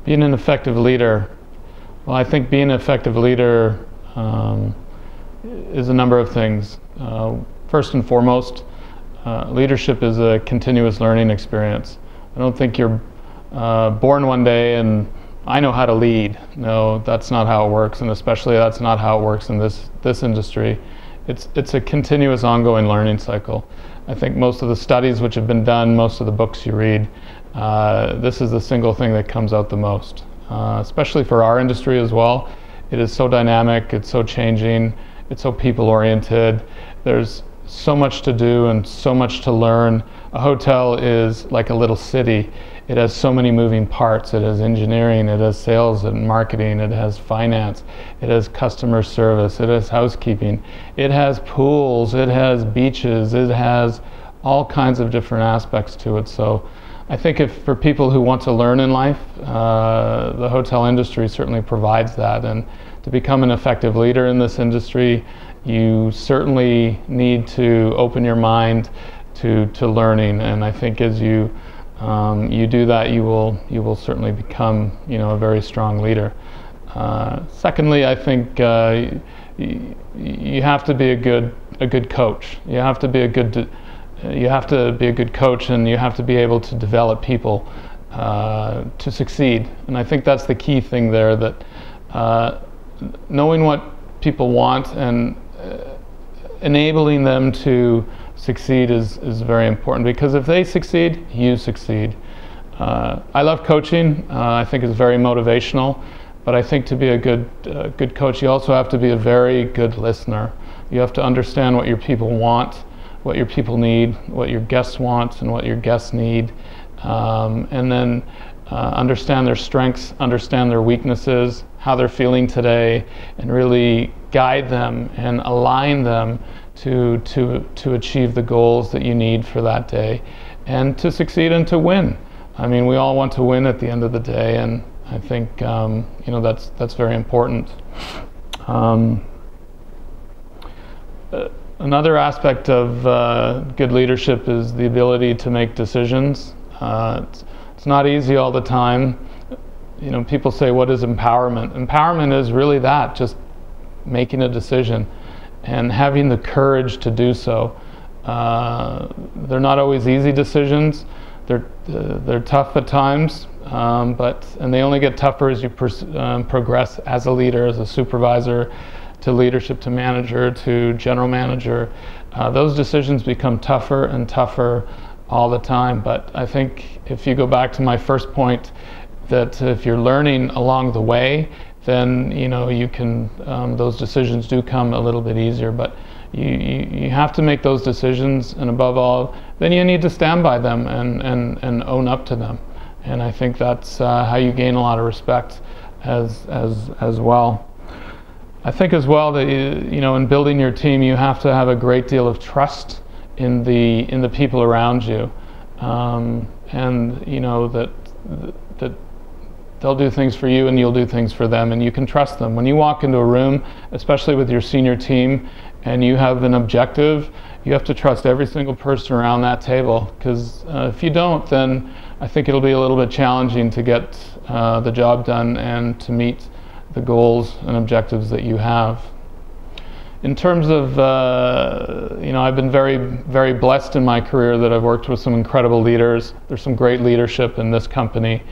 Being an effective leader, well, I think being an effective leader is a number of things. First and foremost, leadership is a continuous learning experience. I don't think you're born one day and I know how to lead. No, that's not how it works, and especially that's not how it works in this industry. It's a continuous ongoing learning cycle. I think most of the studies which have been done, most of the books you read, this is the single thing that comes out the most, especially for our industry as well. It is so dynamic, it's so changing, it's so people-oriented. There's so much to do and so much to learn. A hotel is like a little city. It has so many moving parts. It has engineering, it has sales and marketing, it has finance, it has customer service, it has housekeeping, it has pools, it has beaches, it has all kinds of different aspects to it. So I think if for people who want to learn in life, the hotel industry certainly provides that. And to become an effective leader in this industry, you certainly need to open your mind to learning. And I think as you do that, you will certainly become, a very strong leader. Secondly, I think you have to be a good coach. You have to be a good coach, and you have to be able to develop people to succeed. And I think that's the key thing there, that knowing what people want and enabling them to succeed is very important, because if they succeed, you succeed. I love coaching. I think it's very motivational, but I think to be a good coach, you also have to be a very good listener. You have to understand what your people want, what your people need, what your guests want, and what your guests need, and then understand their strengths, understand their weaknesses, how they're feeling today, and really guide them and align them to achieve the goals that you need for that day, and to succeed and to win. I mean, we all want to win at the end of the day, and I think that's very important. Another aspect of good leadership is the ability to make decisions. It's not easy all the time. People say, what is empowerment? Empowerment is really that, just making a decision and having the courage to do so. They're not always easy decisions. They're tough at times, and they only get tougher as you progress as a leader, as a supervisor, to leadership, to manager, to general manager. Those decisions become tougher and tougher all the time. But I think if you go back to my first point, that if you're learning along the way, then you can, those decisions do come a little bit easier. But you have to make those decisions, and above all, then you need to stand by them and own up to them. And I think that's how you gain a lot of respect as well. I think as well that in building your team, you have to have a great deal of trust in the people around you, and that they'll do things for you and you'll do things for them, and you can trust them. When you walk into a room, especially with your senior team, and you have an objective, you have to trust every single person around that table, because if you don't, then I think it'll be a little bit challenging to get the job done and to meet the goals and objectives that you have. In terms of, I've been very, very blessed in my career that I've worked with some incredible leaders. There's some great leadership in this company,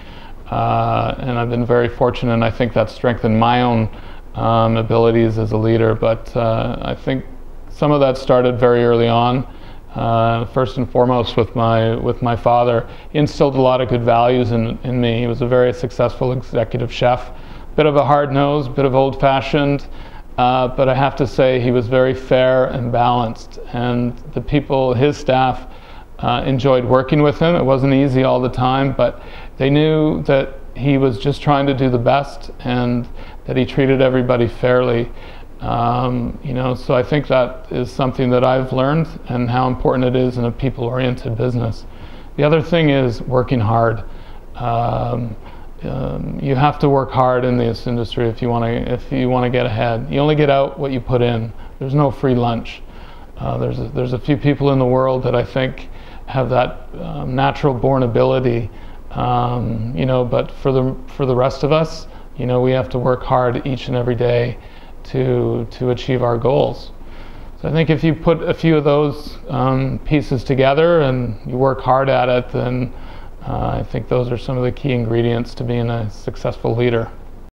and I've been very fortunate, and I think that's strengthened my own abilities as a leader. But I think some of that started very early on. First and foremost with my father. He instilled a lot of good values in me. He was a very successful executive chef. Bit of a hard nose, bit of old-fashioned, but I have to say he was very fair and balanced, and the people, his staff, enjoyed working with him. It wasn't easy all the time, but they knew that he was just trying to do the best and that he treated everybody fairly. So I think that is something that I've learned, and how important it is in a people-oriented business. The other thing is working hard. You have to work hard in this industry if you want to get ahead. You only get out what you put in. There's no free lunch. There's a few people in the world that I think have that natural born ability But for the rest of us, we have to work hard each and every day to achieve our goals. So I think if you put a few of those pieces together and you work hard at it, then I think those are some of the key ingredients to being a successful leader.